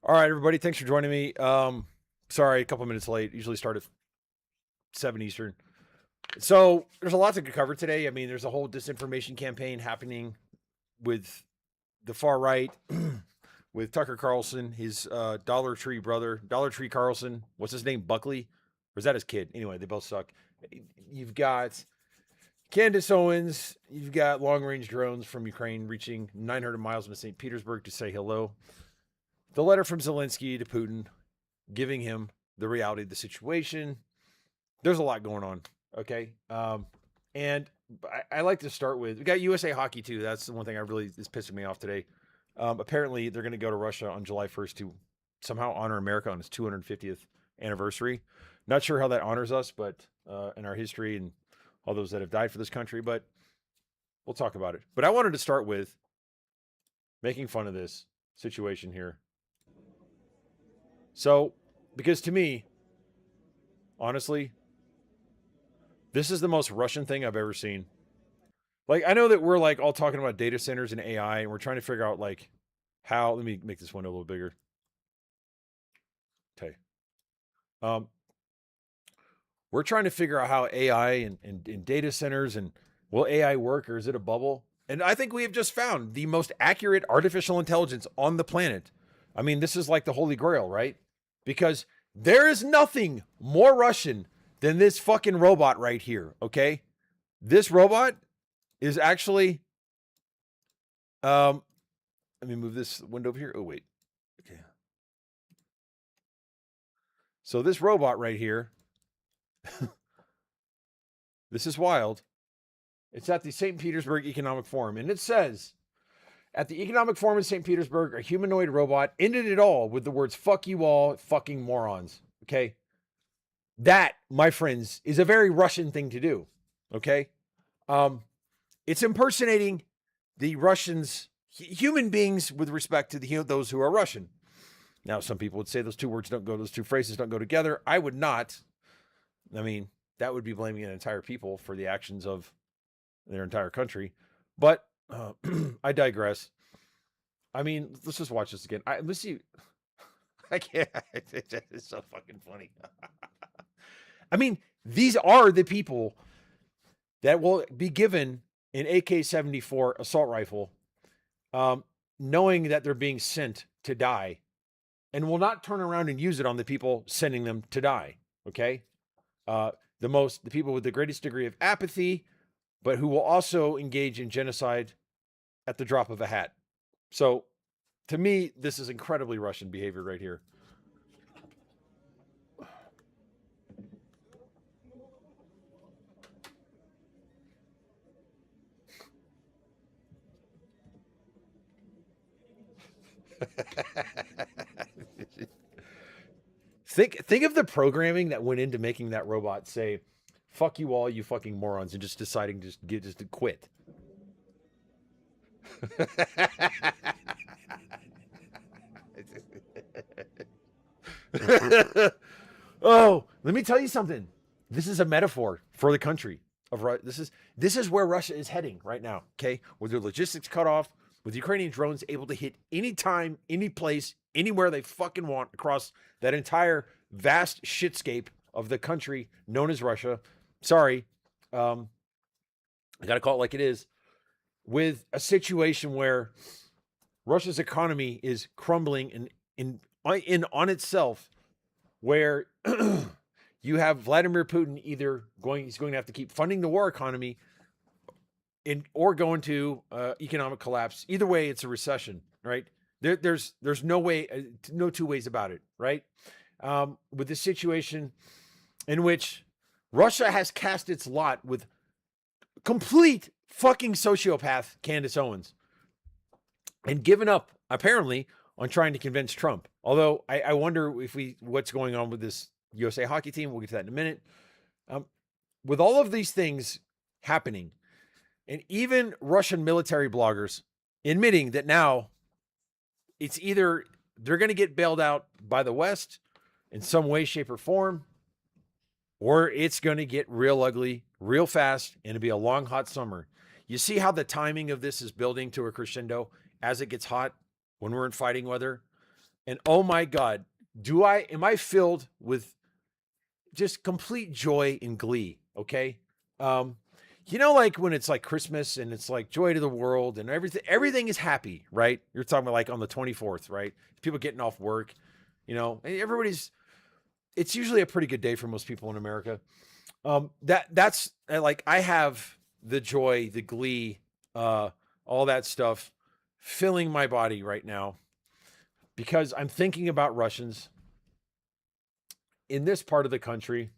All right, everybody. Thanks for joining me. Sorry, a couple minutes late. Usually start at 7 Eastern. So there's a lot to cover today. I mean, there's a whole disinformation campaign happening with the far right, with Tucker Carlson, his Dollar Tree brother, Dollar Tree Carlson. What's his name? Buckley? Or is that his kid? Anyway, they both suck. You've got Candace Owens. You've got long range drones from Ukraine reaching 900 miles into St. Petersburg to say hello. The letter from Zelensky to Putin giving him the reality of the situation. There's a lot going on. Okay. And I like to start with, we got USA Hockey too. That's the one thing I really is pissing me off today. Apparently they're going to go to Russia on July 1st to somehow honor America on its 250th anniversary. Not sure how that honors us, but in our history and all those that have died for this country, but we'll talk about it. But I wanted to start with making fun of this situation here. So, because to me, honestly, this is the most Russian thing I've ever seen. Like, I know that we're like all talking about data centers and AI, and we're trying to figure out like how. Let me make this window a little bigger. Okay. We're trying to figure out how AI and data centers and will AI work or is it a bubble? And I think we have just found the most accurate artificial intelligence on the planet. I mean, this is like the Holy Grail, right? Because there is nothing more Russian than this fucking robot right here, okay? This robot is actually, let me move this window over here. Oh, wait. Okay. So this robot right here, this is wild. It's at the St. Petersburg Economic Forum, and it says, at the Economic Forum in St. Petersburg, a humanoid robot ended it all with the words, fuck you all, fucking morons. Okay. That, my friends, is a very Russian thing to do. Okay. It's impersonating the Russians, human beings with respect to those who are Russian. Now, some people would say those two phrases don't go together. I would not. I mean, that would be blaming an entire people for the actions of their entire country. But I digress. I mean, let's just watch this again. Let's see. I can't. It's so fucking funny. I mean, these are the people that will be given an AK-74 assault rifle, knowing that they're being sent to die, and will not turn around and use it on the people sending them to die. Okay, the people with the greatest degree of apathy, but who will also engage in genocide at the drop of a hat. So, to me, this is incredibly Russian behavior right here. Think of the programming that went into making that robot say, "Fuck you all, you fucking morons," and just deciding just to quit. Oh, let me tell you something. This is a metaphor for the country of this is where Russia is heading right now. Okay, with their logistics cut off, with Ukrainian drones able to hit anytime, any place, anywhere they fucking want across that entire vast shitscape of the country known as Russia. Sorry, I got to call it like it is. With a situation where Russia's economy is crumbling in on itself, where you have Vladimir Putin he's going to have to keep funding the war economy or go into economic collapse. Either way, it's a recession, right? There's no way, no two ways about it, right? With this situation in which Russia has cast its lot with complete fucking sociopath Candace Owens and given up, apparently, on trying to convince Trump. Although I wonder what's going on with this USA hockey team. We'll get to that in a minute. With all of these things happening, and even Russian military bloggers admitting that now it's either they're going to get bailed out by the West in some way, shape, or form, or it's going to get real ugly, real fast, and it'll be a long, hot summer. You see how the timing of this is building to a crescendo as it gets hot when we're in fighting weather? And oh my God, am I filled with just complete joy and glee? Okay. Um, like when it's like Christmas and it's like joy to the world and everything is happy, right? You're talking about like on the 24th, right? People getting off work, it's usually a pretty good day for most people in America. That's like, I have the joy, the glee, uh, all that stuff filling my body right now because I'm thinking about Russians in this part of the country.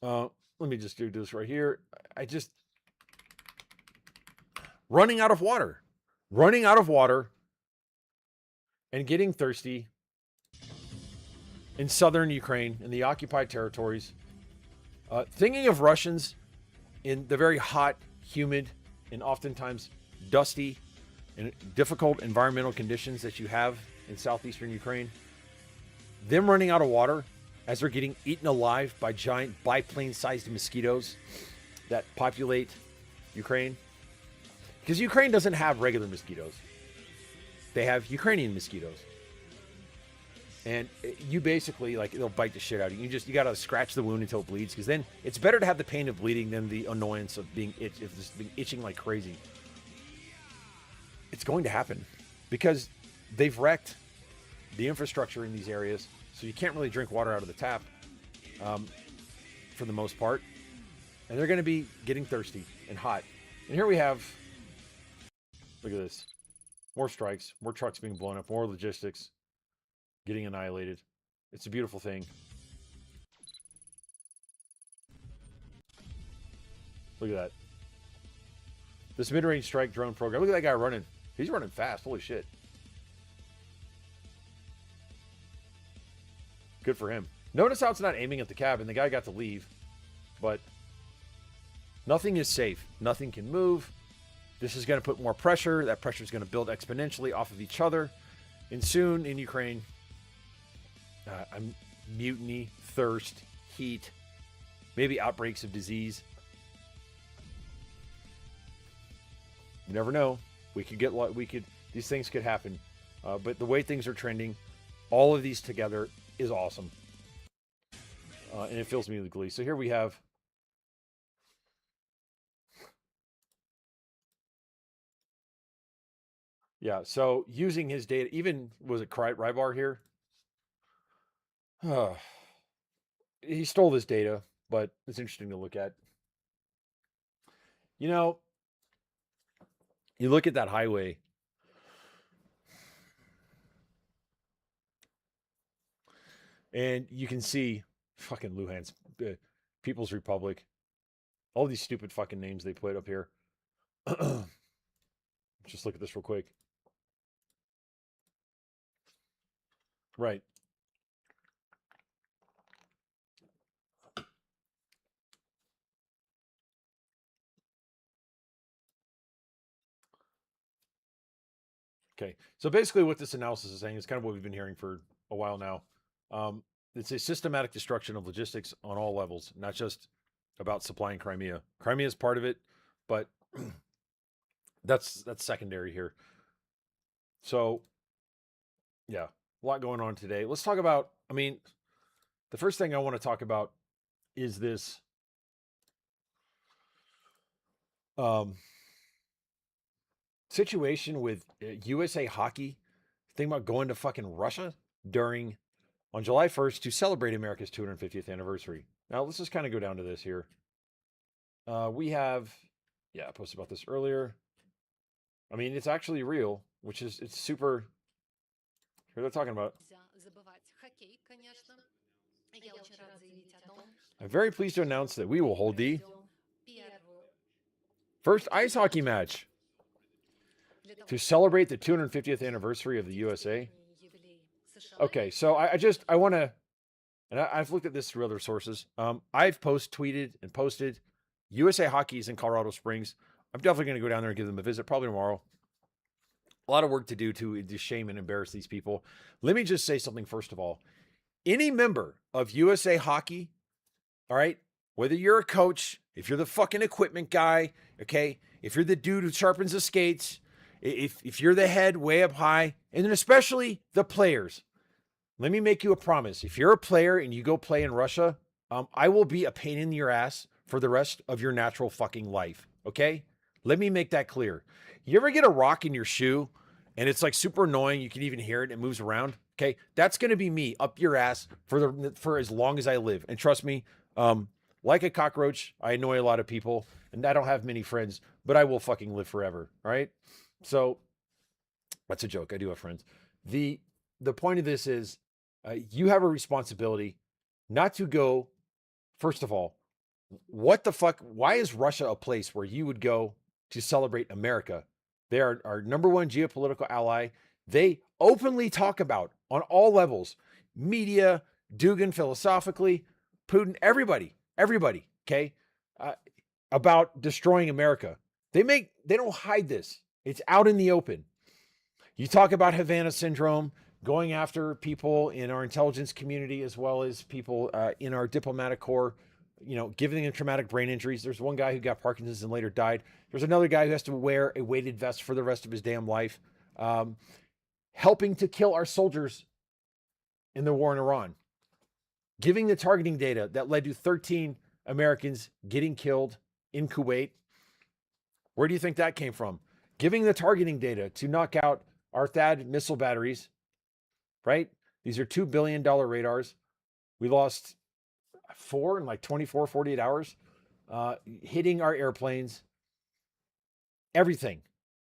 Let me just do this right here. I just running out of water and getting thirsty in southern Ukraine in the occupied territories. Thinking of Russians in the very hot, humid, and oftentimes dusty and difficult environmental conditions that you have in southeastern Ukraine. Them running out of water as they're getting eaten alive by giant biplane-sized mosquitoes that populate Ukraine. Because Ukraine doesn't have regular mosquitoes. They have Ukrainian mosquitoes. And you basically, like, they'll bite the shit out of you. You got to scratch the wound until it bleeds. Because then it's better to have the pain of bleeding than the annoyance of being itching like crazy. It's going to happen. Because they've wrecked the infrastructure in these areas. So you can't really drink water out of the tap for the most part. And they're going to be getting thirsty and hot. And here we have, look at this. More strikes, more trucks being blown up, more logistics getting annihilated. It's a beautiful thing. Look at that. This mid-range strike drone program. Look at that guy running. He's running fast. Holy shit. Good for him. Notice how it's not aiming at the cabin. The guy got to leave. But nothing is safe. Nothing can move. This is going to put more pressure. That pressure is going to build exponentially off of each other. And soon in Ukraine, mutiny, thirst, heat, maybe outbreaks of disease. You never know. These things could happen. But the way things are trending, all of these together is awesome. And it fills me with glee. So here we have so using his data, even, was it Rybar here? He stole this data, but it's interesting to look at. You look at that highway. And you can see fucking Luhansk, People's Republic, all these stupid fucking names they put up here. Just look at this real quick. Right. Okay. So basically what this analysis is saying is kind of what we've been hearing for a while now. It's a systematic destruction of logistics on all levels, not just about supplying Crimea. Crimea is part of it, but that's secondary here. So, yeah, a lot going on today. Let's talk about, the first thing I want to talk about is this situation with USA Hockey thinking about going to fucking Russia on July 1st to celebrate America's 250th anniversary. Now, let's just kind of go down to this here. We have, I posted about this earlier. It's actually real, it's super. Here they're talking about. I'm very pleased to announce that we will hold the first ice hockey match to celebrate the 250th anniversary of the USA. Okay, so I want to, and I've looked at this through other sources. I've tweeted and posted USA Hockey's in Colorado Springs. I'm definitely going to go down there and give them a visit, probably tomorrow. A lot of work to do to shame and embarrass these people. Let me just say something first of all. Any member of USA Hockey, all right, whether you're a coach, if you're the fucking equipment guy, okay, if you're the dude who sharpens the skates, if you're the head way up high, and then especially the players, let me make you a promise. If you're a player and you go play in Russia, I will be a pain in your ass for the rest of your natural fucking life. Okay? Let me make that clear. You ever get a rock in your shoe and it's like super annoying? You can even hear it and it moves around. Okay? That's going to be me up your ass for as long as I live. And trust me, like a cockroach, I annoy a lot of people and I don't have many friends, but I will fucking live forever. All right? So that's a joke. I do have friends. The point of this is you have a responsibility not to go. First of all, what the fuck? Why is Russia a place where you would go to celebrate America? They are our number one geopolitical ally. They openly talk about on all levels, media, Dugin philosophically, Putin, everybody, okay, about destroying America. They don't hide this. It's out in the open. You talk about Havana syndrome, going after people in our intelligence community as well as people in our diplomatic corps, giving them traumatic brain injuries. There's one guy who got Parkinson's and later died. There's another guy who has to wear a weighted vest for the rest of his damn life, helping to kill our soldiers in the war in Iran, giving the targeting data that led to 13 Americans getting killed in Kuwait. Where do you think that came from? Giving the targeting data to knock out our THAAD missile batteries, right? These are $2 billion radars. We lost 4 in like 24, 48 hours, hitting our airplanes, everything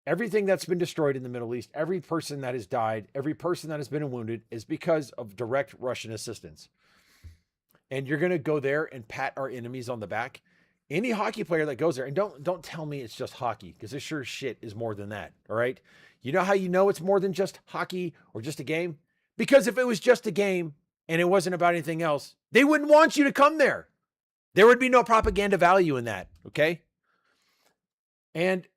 that's been destroyed in the Middle East, every person that has died, every person that has been wounded is because of direct Russian assistance. And you're going to go there and pat our enemies on the back. Any hockey player that goes there, and don't tell me it's just hockey, because this sure shit is more than that. All right. You know how you know it's more than just hockey or just a game? Because if it was just a game and it wasn't about anything else, they wouldn't want you to come there. There would be no propaganda value in that. Okay. And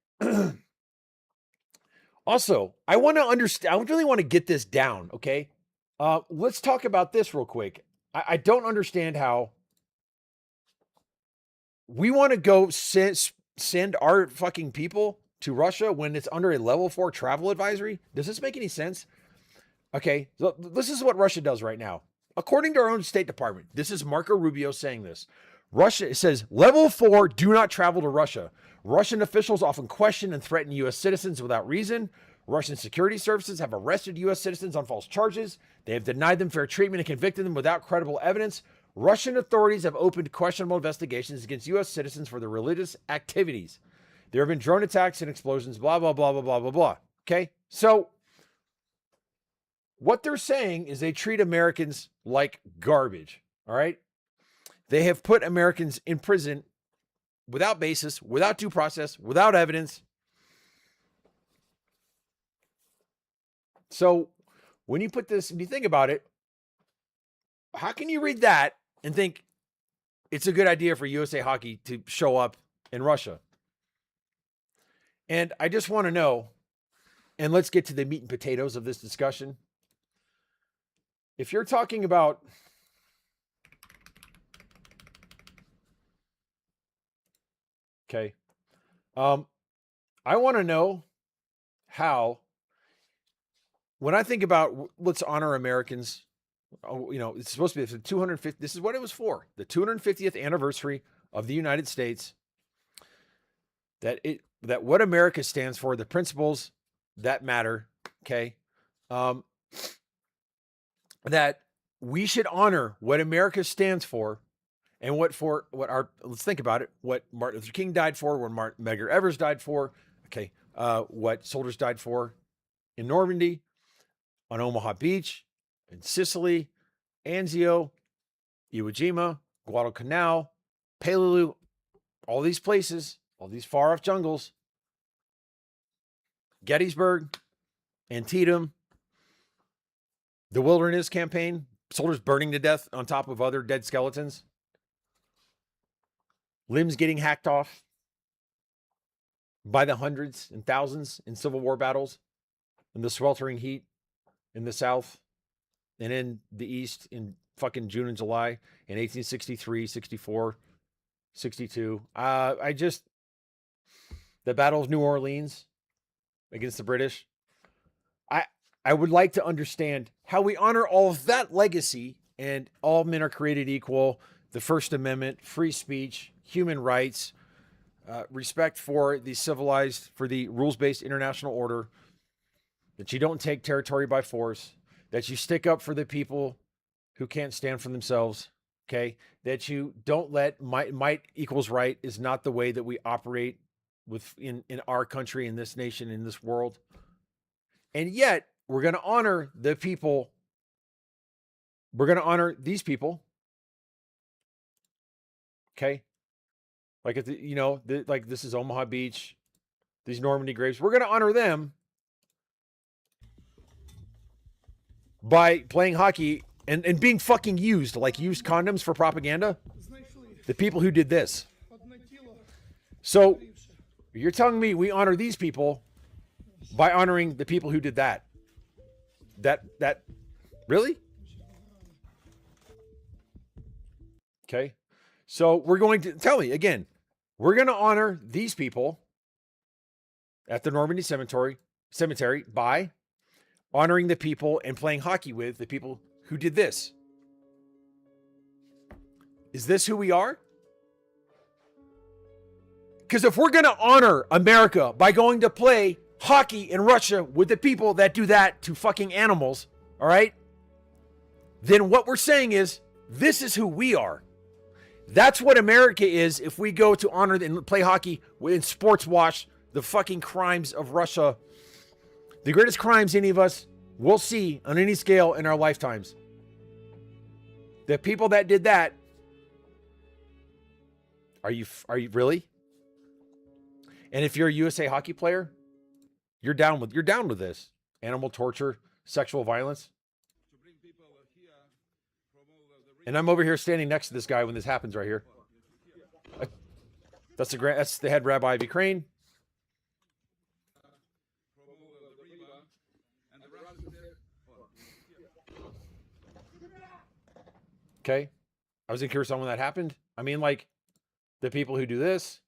also, I want to understand, I really want to get this down. Okay. Let's talk about this real quick. I don't understand how we want to go send our fucking people to Russia when it's under a level 4 travel advisory. Does this make any sense? Okay, so this is what Russia does right now. According to our own State Department, this is Marco Rubio saying this. Russia, it says, level 4, do not travel to Russia. Russian officials often question and threaten U.S. citizens without reason. Russian security services have arrested U.S. citizens on false charges. They have denied them fair treatment and convicted them without credible evidence. Russian authorities have opened questionable investigations against U.S. citizens for their religious activities. There have been drone attacks and explosions, blah, blah, blah, blah, blah, blah, blah. Okay? So what they're saying is they treat Americans like garbage. All right? They have put Americans in prison without basis, without due process, without evidence. So when you put this, when you think about it, how can you read that and think it's a good idea for USA Hockey to show up in Russia? And I just want to know, and let's get to the meat and potatoes of this discussion. If you're talking about okay, I want to know how, when I think about let's honor Americans, it's supposed to be the 250th. This is what it was for, the 250th anniversary of the United States. That what America stands for, the principles that matter. Okay, that we should honor what America stands for, and let's think about it. What Martin Luther King died for, what Medgar Evers died for. Okay, what soldiers died for in Normandy, on Omaha Beach, in Sicily, Anzio, Iwo Jima, Guadalcanal, Pelley, all these places, all these far off jungles, Gettysburg, Antietam, the Wilderness Campaign, soldiers burning to death on top of other dead skeletons, limbs getting hacked off by the hundreds and thousands in Civil War battles, in the sweltering heat in the South and in the East in fucking June and July in 1863, 64, 62. The Battle of New Orleans against the British. I would like to understand how we honor all of that legacy and all men are created equal, the First Amendment, free speech, human rights, respect for the civilized, for the rules-based international order, that you don't take territory by force, that you stick up for the people who can't stand for themselves, okay? That you don't let might equals right is not the way that we operate in our country, in this nation, in this world. And yet, we're going to honor the people. We're going to honor these people, okay? Like, at the, like this is Omaha Beach, these Normandy graves. We're going to honor them by playing hockey and being fucking used, like used condoms for propaganda. The people who did this. So you're telling me we honor these people by honoring the people who did that? That really? Okay. So we're going to tell me again, we're going to honor these people at the Normandy cemetery by honoring the people and playing hockey with the people who did this. Is this who we are? Because if we're going to honor America by going to play hockey in Russia with the people that do that to fucking animals, all right, then what we're saying is this is who we are. That's what America is if we go to honor and play hockey and sports watch the fucking crimes of Russia. The greatest crimes any of us will see on any scale in our lifetimes. The people that did that, are you really? And if you're a USA hockey player, you're down with this. Animal torture, sexual violence. And I'm over here standing next to this guy when this happens right here. That's the head rabbi of Ukraine. Okay. I was curious on when that happened. I mean, like, the people who do this.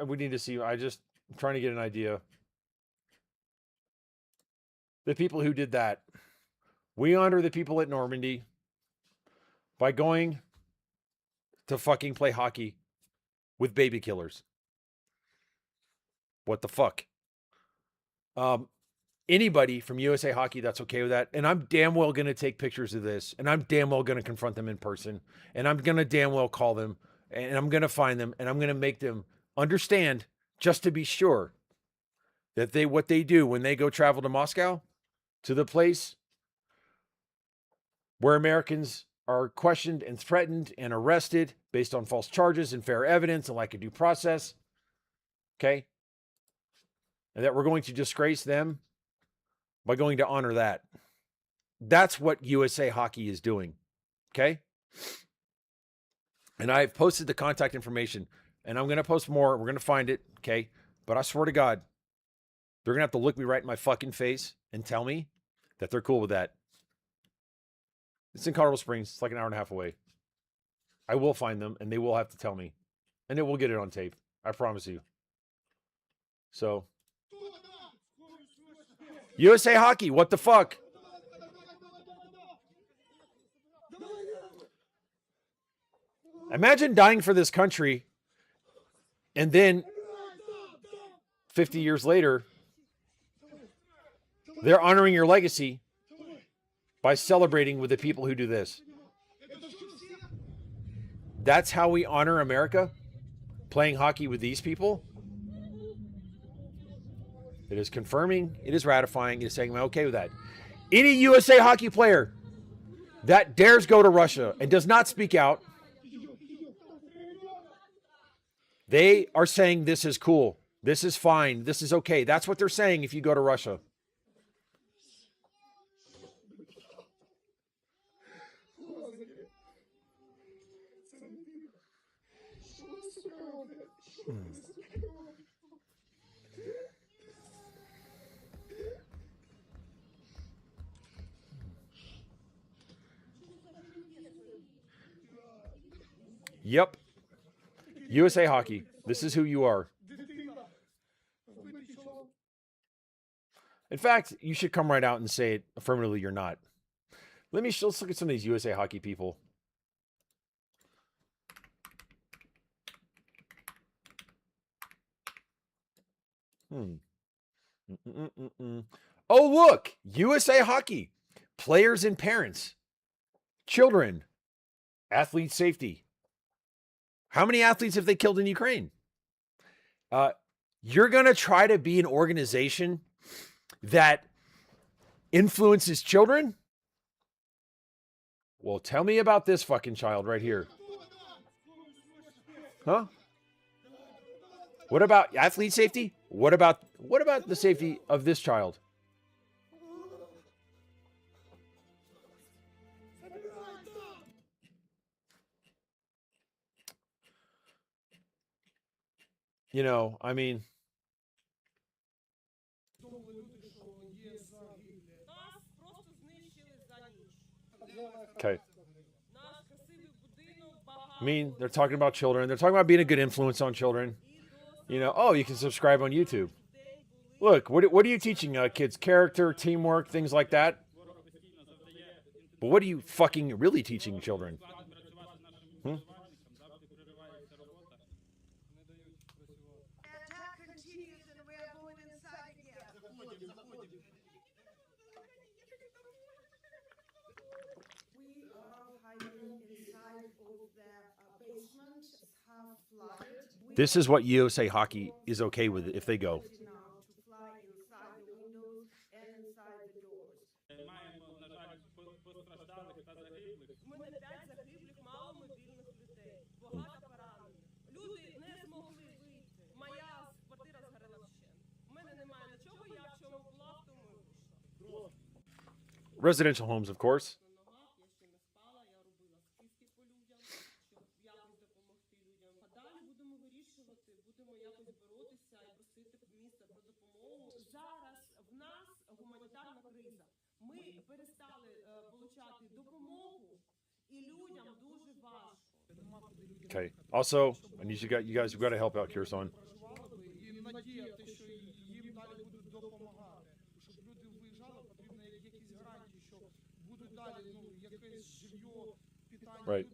We need to see. I'm trying to get an idea. The people who did that. We honor the people at Normandy by going to fucking play hockey with baby killers. What the fuck? Anybody from USA Hockey that's okay with that, and I'm damn well going to take pictures of this, and I'm damn well going to confront them in person, and I'm going to damn well call them, and I'm going to find them, and I'm going to make them understand, just to be sure, that what they do when they go travel to Moscow, to the place where Americans are questioned and threatened and arrested based on false charges and fair evidence and like a due process, okay? And that we're going to disgrace them by going to honor that. That's what USA Hockey is doing, okay? And I've posted the contact information, and I'm going to post more. We're going to find it, okay? But I swear to God, they're going to have to look me right in my fucking face and tell me that they're cool with that. It's in Colorado Springs. It's like an hour and a half away. I will find them, and they will have to tell me. And they will get it on tape. I promise you. So, USA Hockey, what the fuck? Imagine dying for this country, and then 50 years later, they're honoring your legacy by celebrating with the people who do this. That's how we honor America? Playing hockey with these people? It is confirming, it is ratifying, it is saying I'm okay with that. Any USA Hockey player that dares go to Russia and does not speak out, they are saying this is cool, this is fine, this is okay. That's what they're saying if you go to Russia. Yep. USA Hockey. This is who you are. In fact, you should come right out and say it affirmatively. You're not. Let's look at some of these USA Hockey people. Oh, look, USA Hockey. Players and parents, children, athlete safety. How many athletes have they killed in Ukraine? You're going to try to be an organization that influences children? Well, tell me about this fucking child right here. Huh? What about athlete safety? What about the safety of this child? You know, I mean, okay. I mean, they're talking about children. They're talking about being a good influence on children. You know, oh, you can subscribe on YouTube. Look, what are you teaching kids? Character, teamwork, things like that. But what are you fucking really teaching children? Hmm? This is what USA Hockey is okay with if they go. Residential homes, of course. Okay. Also, I need you guys have got to help out Kirsan. Right.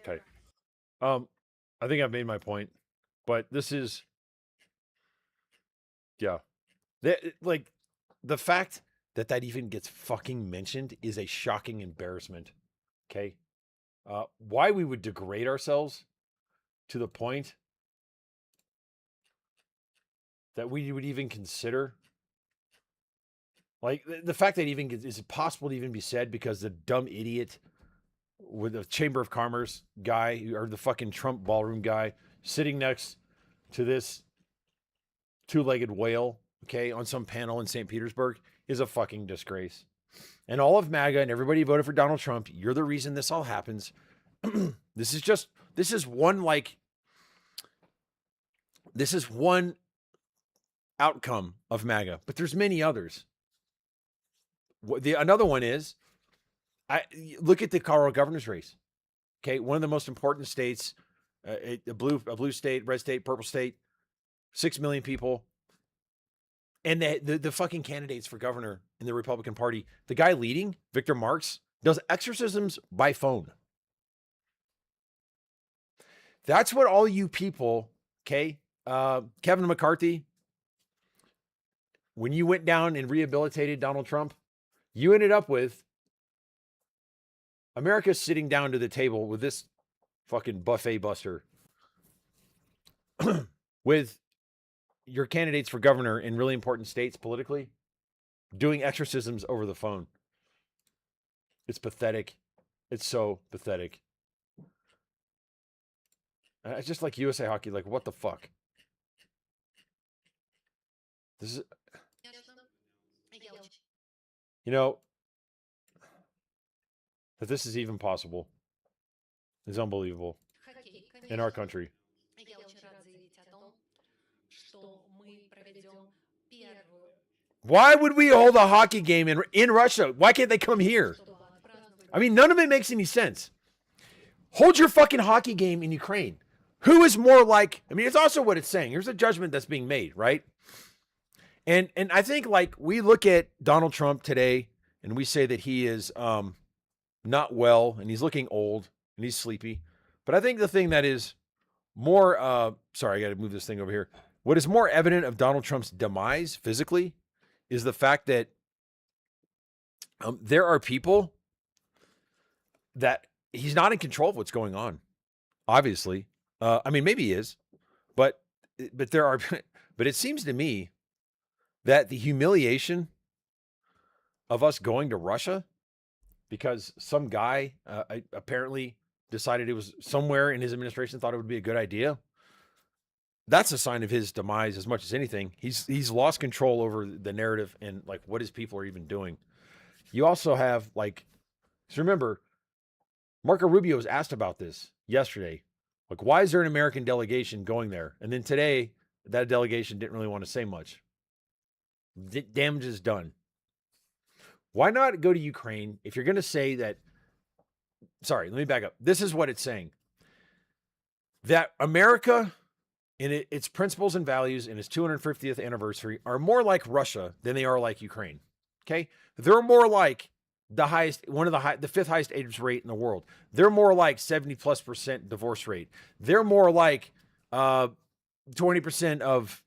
Okay. I think I've made my point, but this is, yeah, like the fact that even gets fucking mentioned is a shocking embarrassment. Okay. Why we would degrade ourselves to the point that we would even consider, like the fact that even is it possible to even be said because the dumb idiot with the Chamber of Commerce guy or the fucking Trump ballroom guy sitting next to this two-legged whale, okay, on some panel in St. Petersburg is a fucking disgrace. And all of MAGA and everybody voted for Donald Trump. You're the reason this all happens. This is one outcome of MAGA, but there's many others. Another one is, I look at the Colorado governor's race. Okay, one of the most important states, a blue state, red state, purple state, 6 million people, and the fucking candidates for governor in the Republican Party. The guy leading, Victor Marx, does exorcisms by phone. That's what all you people, okay, Kevin McCarthy, when you went down and rehabilitated Donald Trump, you ended up with America sitting down to the table with this fucking buffet buster with your candidates for governor in really important states politically doing exorcisms over the phone. It's pathetic. It's so pathetic. It's just like USA Hockey. Like, what the fuck? This is, you know, that this is even possible is unbelievable in our country. Why would we hold a hockey game in Russia? Why can't they come here? I mean, none of it makes any sense. Hold your fucking hockey game in Ukraine. Who is more like, I mean, it's also what it's saying. Here's a judgment that's being made, right? And I think like we look at Donald Trump today and we say that he is not well and he's looking old and he's sleepy. But I think the thing that is more, sorry, I got to move this thing over here. What is more evident of Donald Trump's demise physically is the fact that there are people that he's not in control of what's going on. Obviously, I mean, maybe he is, but there are, but it seems to me that the humiliation of us going to Russia because some guy apparently decided it was somewhere in his administration thought it would be a good idea. That's a sign of his demise as much as anything. He's lost control over the narrative and like what his people are even doing. You also have like, so remember, Marco Rubio was asked about this yesterday. Like, why is there an American delegation going there? And then today, that delegation didn't really want to say much. Damage is done. Why not go to Ukraine if you're going to say that? Sorry, let me back up. This is what it's saying. That America, in its principles and values, in its 250th anniversary, are more like Russia than they are like Ukraine. Okay? They're more like the highest, the fifth highest AIDS rate in the world. They're more like 70+% divorce rate. They're more like 20% of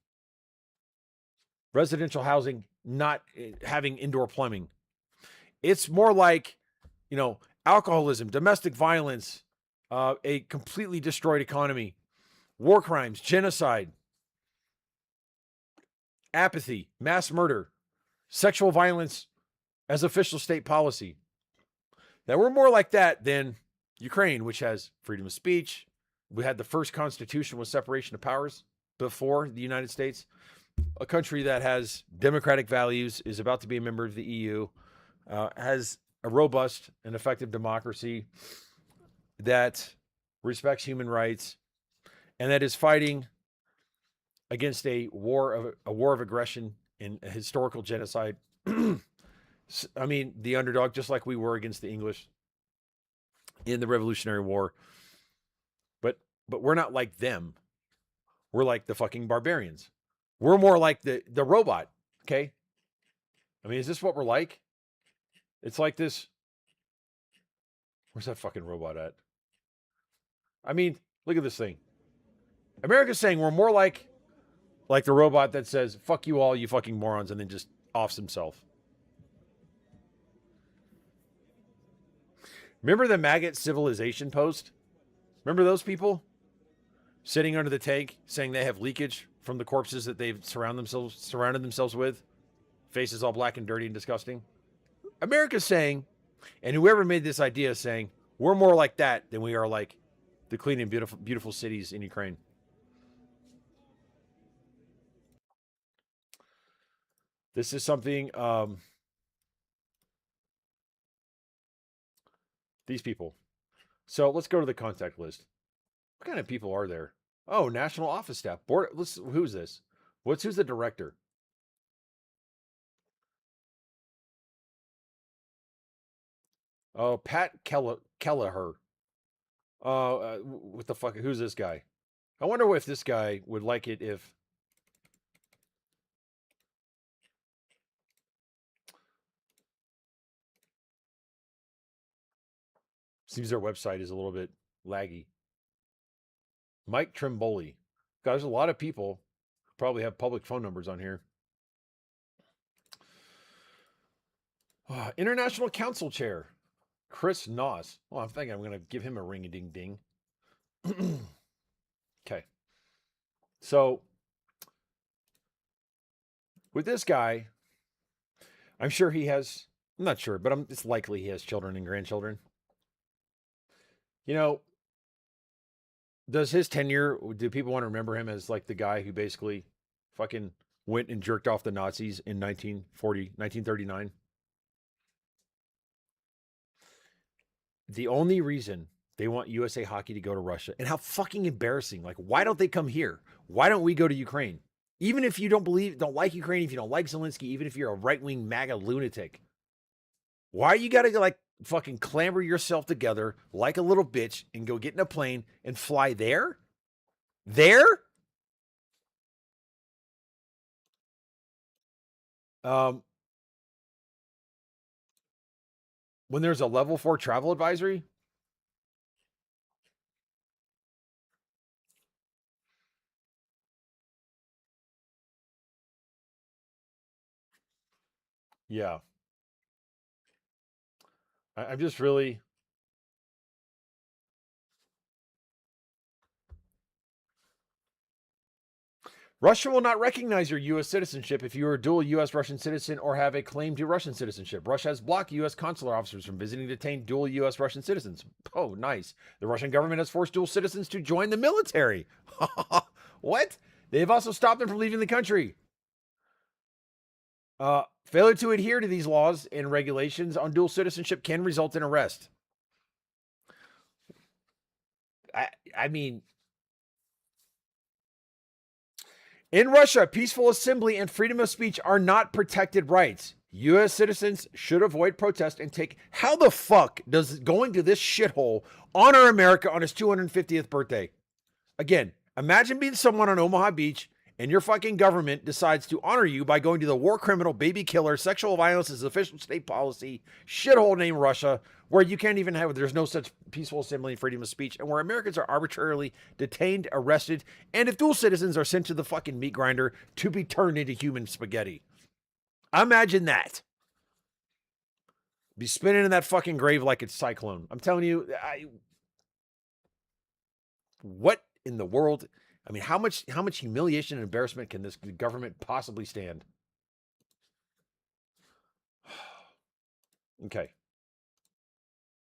residential housing not having indoor plumbing. It's more like, alcoholism, domestic violence, a completely destroyed economy, war crimes, genocide, apathy, mass murder, sexual violence as official state policy. Now, we're more like that than Ukraine, which has freedom of speech. We had the first constitution with separation of powers before the United States. A country that has democratic values, is about to be a member of the EU, has a robust and effective democracy that respects human rights, and that is fighting against a war of aggression and a historical genocide. I mean, the underdog, just like we were against the English in the Revolutionary War. But we're not like them. We're like the fucking barbarians. We're more like the robot, okay? I mean, is this what we're like? It's like this. Where's that fucking robot at? I mean, look at this thing. America's saying we're more like the robot that says, fuck you all, you fucking morons, and then just offs himself. Remember the maggot civilization post? Remember those people sitting under the tank saying they have leakage from the corpses that they've surrounded themselves with? Faces all black and dirty and disgusting. America's saying, and whoever made this idea is saying, we're more like that than we are like the clean and beautiful cities in Ukraine. This is something, these people. So let's go to the contact list. What kind of people are there? Oh, National Office Staff. Board. Who's this? Who's the director? Oh, Pat Kelleher. What the fuck? Who's this guy? I wonder if this guy would like it if. Seems their website is a little bit laggy. Mike Trimboli. God, there's a lot of people who probably have public phone numbers on here. International Council Chair, Chris Noss. Well, I think I'm going to give him a ring-a-ding-ding. Okay. So, with this guy, I'm sure he has, I'm not sure, but it's likely he has children and grandchildren. Does his tenure, do people want to remember him as like the guy who basically fucking went and jerked off the Nazis in 1939? The only reason they want USA Hockey to go to Russia, and how fucking embarrassing. Like, why don't they come here? Why don't we go to Ukraine? Even if you don't like Ukraine, if you don't like Zelensky, even if you're a right-wing MAGA lunatic, why you gotta like fucking clamber yourself together like a little bitch and go get in a plane and fly there? There? When there's a level 4 travel advisory? Yeah. I'm just really. Russia will not recognize your U.S. citizenship if you are a dual U.S. Russian citizen or have a claim to Russian citizenship. Russia has blocked U.S. consular officers from visiting detained dual U.S. Russian citizens. Oh, nice. The Russian government has forced dual citizens to join the military. What? They have also stopped them from leaving the country. Failure to adhere to these laws and regulations on dual citizenship can result in arrest. I mean, in Russia, peaceful assembly and freedom of speech are not protected rights. U.S. citizens should avoid protest and take. How the fuck does going to this shithole honor America on his 250th birthday? Again, imagine being someone on Omaha Beach and your fucking government decides to honor you by going to the war criminal, baby killer, sexual violence is official state policy shithole named Russia, where you can't even have, there's no such peaceful assembly and freedom of speech, and where Americans are arbitrarily detained, arrested, and if dual citizens are sent to the fucking meat grinder to be turned into human spaghetti. Imagine that. Be spinning in that fucking grave like it's Cyclone. I'm telling you, what in the world? I mean, how much humiliation and embarrassment can this government possibly stand? Okay.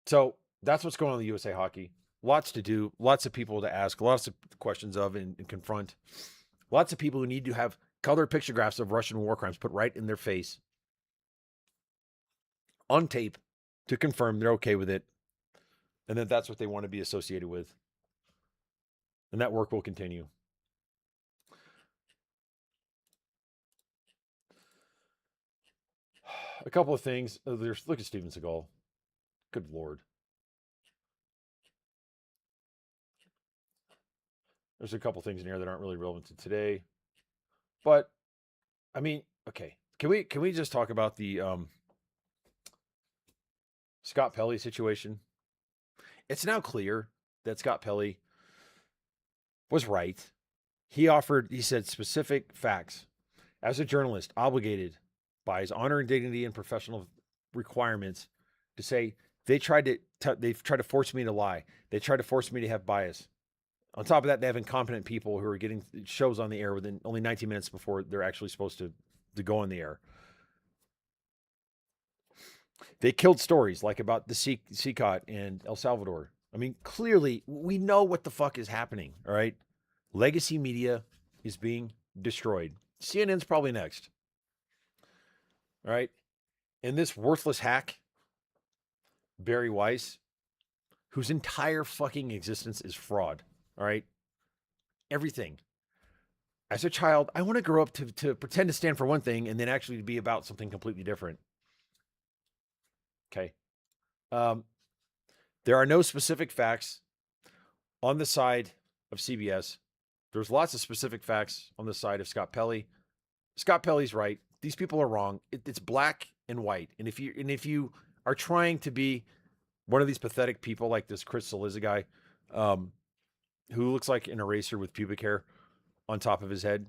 So that's what's going on in the USA Hockey. Lots to do, lots of people to ask, lots of questions of and confront. Lots of people who need to have colored pictographs of Russian war crimes put right in their face on tape to confirm they're okay with it and that that's what they want to be associated with. And that work will continue. A couple of things. Look at Steven Seagal. Good Lord. There's a couple things in here that aren't really relevant to today. But I mean, okay. Can we just talk about the Scott Pelley situation? It's now clear that Scott Pelley was right. He said specific facts. As a journalist, obligated by his honor and dignity and professional requirements to say they've tried to force me to lie. They tried to force me to have bias. On top of that, they have incompetent people who are getting shows on the air within only 19 minutes before they're actually supposed to go on the air. They killed stories like about the CICOT and El Salvador. I mean, clearly, we know what the fuck is happening, all right? Legacy media is being destroyed. CNN's probably next. All right? And this worthless hack, Barry Weiss, whose entire fucking existence is fraud, all right? Everything. As a child, I want to grow up to pretend to stand for one thing and then actually to be about something completely different. Okay. There are no specific facts on the side of CBS. There's lots of specific facts on the side of Scott Pelley. Scott Pelley's right. These people are wrong. It's black and white. And if you are trying to be one of these pathetic people like this Chris Cillizza guy, who looks like an eraser with pubic hair on top of his head,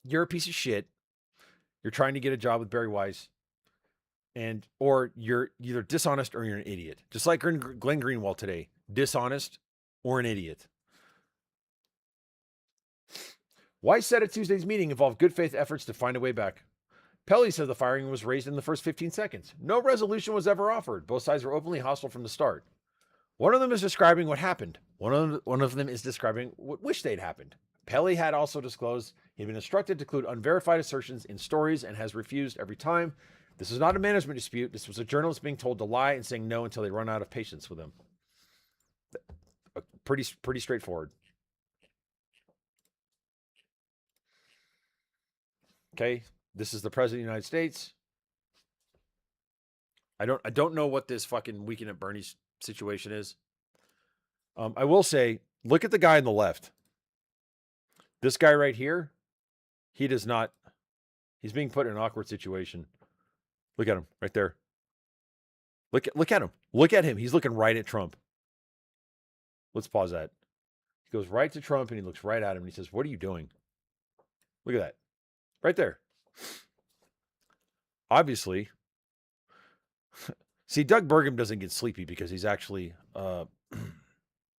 you're a piece of shit. You're trying to get a job with Barry Weiss, or you're either dishonest or you're an idiot. Just like Glenn Greenwald today, dishonest or an idiot. Weiss said at Tuesday's meeting involved good faith efforts to find a way back. Pelley said the firing was raised in the first 15 seconds. No resolution was ever offered. Both sides were openly hostile from the start. One of them is describing what happened. One of them is describing what wished they'd happened. Pelley had also disclosed he'd been instructed to include unverified assertions in stories and has refused every time. This is not a management dispute. This was a journalist being told to lie and saying no until they run out of patience with him. Pretty straightforward. Okay, this is the president of the United States. I don't know what this fucking Weekend at Bernie's situation is. I will say, look at the guy on the left. This guy right here, he does not. He's being put in an awkward situation. Look at him right there. Look at him. Look at him. He's looking right at Trump. Let's pause that. He goes right to Trump and he looks right at him and he says, "What are you doing?" Look at that. Right there. Obviously. See, Doug Burgum doesn't get sleepy because he's actually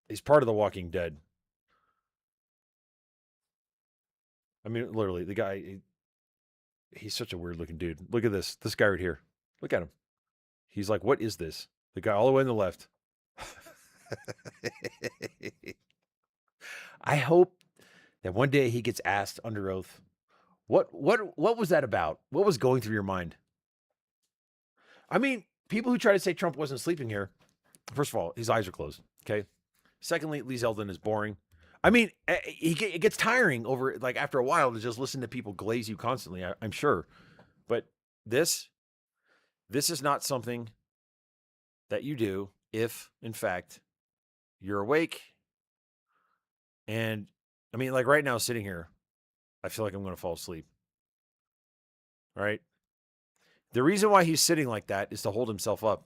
he's part of The Walking Dead. I mean, literally, the guy, he's such a weird looking dude. Look at this. This guy right here. Look at him. He's like, what is this? The guy all the way on the left. I hope that one day he gets asked under oath, what was that about? What was going through your mind? I mean, people who try to say Trump wasn't sleeping here, first of all, his eyes are closed. Okay. Secondly, Lee Zeldin is boring. I mean, it gets tiring over, like, after a while to just listen to people glaze you constantly, I'm sure. But this is not something that you do if, in fact, you're awake. And, I mean, like right now, sitting here, I feel like I'm going to fall asleep. All right? The reason why he's sitting like that is to hold himself up.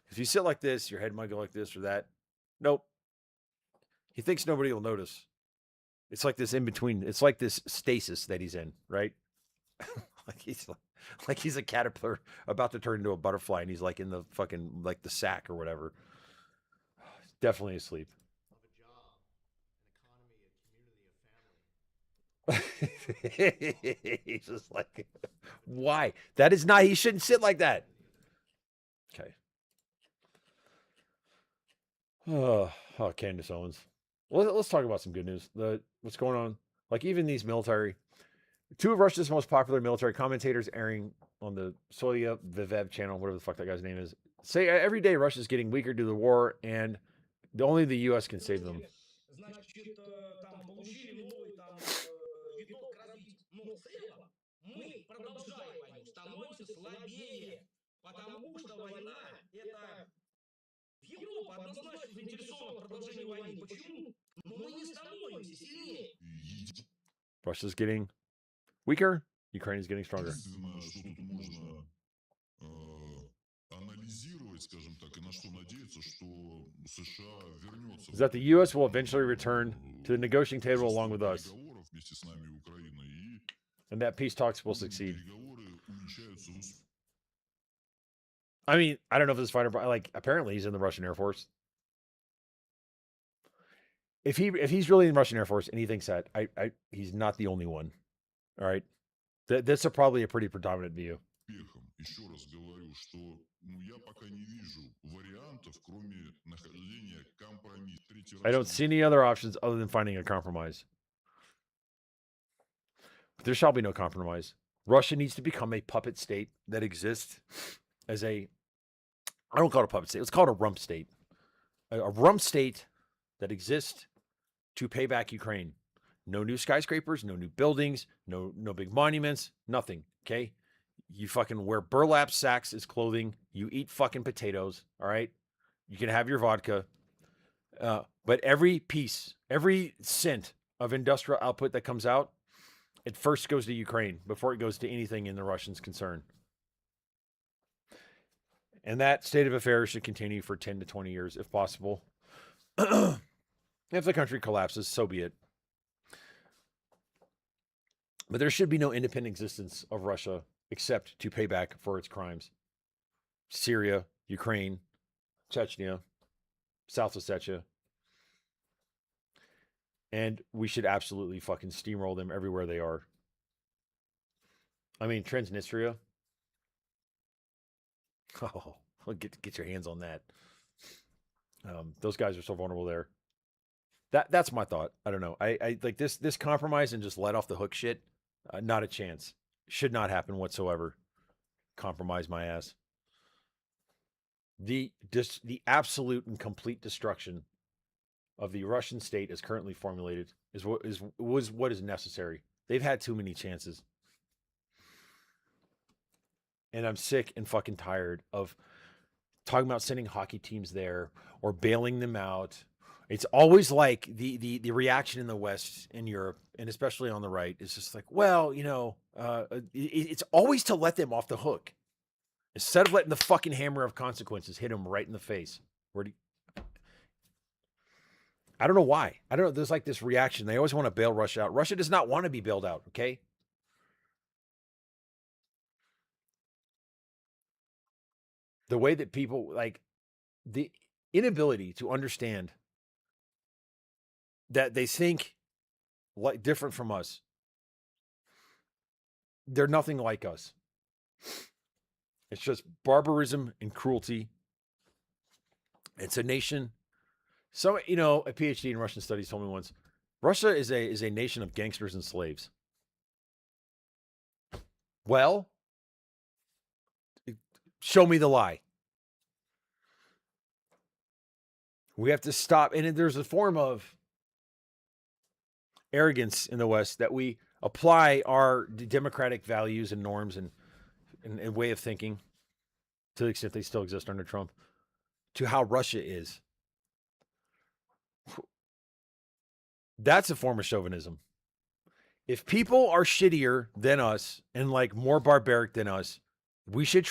If you sit like this, your head might go like this or that. Nope. He thinks nobody will notice. It's like this in between. It's like this stasis that he's in, right? like he's a caterpillar about to turn into a butterfly, and he's like in the fucking, like, the sack or whatever. Definitely asleep. He's just like, why? That is not. He shouldn't sit like that. Okay. Candace Owens. Let's talk about some good news. What's going on? Like, even these military, two of Russia's most popular military commentators airing on the Soya Vivev channel, whatever the fuck that guy's name is, say every day Russia's getting weaker due to the war, and only the U.S. can save them. Russia's getting weaker. Ukraine is getting stronger. Is that the U.S. will eventually return to the negotiating table along with us, and that peace talks will succeed. I mean, I don't know if this fighter, like, apparently he's in the Russian Air Force. If he's really in the Russian Air Force and he thinks that, he's not the only one. All right, that's probably a pretty predominant view. I don't see any other options other than finding a compromise. But there shall be no compromise. Russia needs to become a puppet state that exists as a, I don't call it a puppet state. Let's call it a rump state. A rump state that exists to pay back Ukraine. No new skyscrapers, no new buildings, no big monuments, nothing. Okay? You fucking wear burlap sacks as clothing. You eat fucking potatoes. All right? You can have your vodka. But every piece, every cent of industrial output that comes out, it first goes to Ukraine before it goes to anything in the Russians' concern. And that state of affairs should continue for 10 to 20 years, if possible. If the country collapses, so be it. But there should be no independent existence of Russia except to pay back for its crimes. Syria, Ukraine, Chechnya, South Ossetia. And we should absolutely fucking steamroll them everywhere they are. I mean, Transnistria. Oh, get your hands on that. Those guys are so vulnerable there. That's my thought. I don't know. I like this compromise and just let off the hook shit. Not a chance. Should not happen whatsoever. Compromise my ass. The absolute and complete destruction of the Russian state as currently formulated was what is necessary. They've had too many chances. And I'm sick and fucking tired of talking about sending hockey teams there or bailing them out. It's always like the reaction in the West, in Europe, and especially on the right, is just like, well, it's always to let them off the hook instead of letting the fucking hammer of consequences hit them right in the face. I don't know why. I don't know. There's like this reaction. They always want to bail Russia out. Russia does not want to be bailed out. Okay. The way that people like the inability to understand that they think like different from us. They're nothing like us. It's just barbarism and cruelty. It's a nation. So, a PhD in Russian studies told me once, Russia is a nation of gangsters and slaves. Well, show me the lie. We have to stop. And there's a form of arrogance in the West that we apply our democratic values and norms and way of thinking, to the extent they still exist under Trump, to how Russia is. That's a form of chauvinism. If people are shittier than us and like more barbaric than us, we should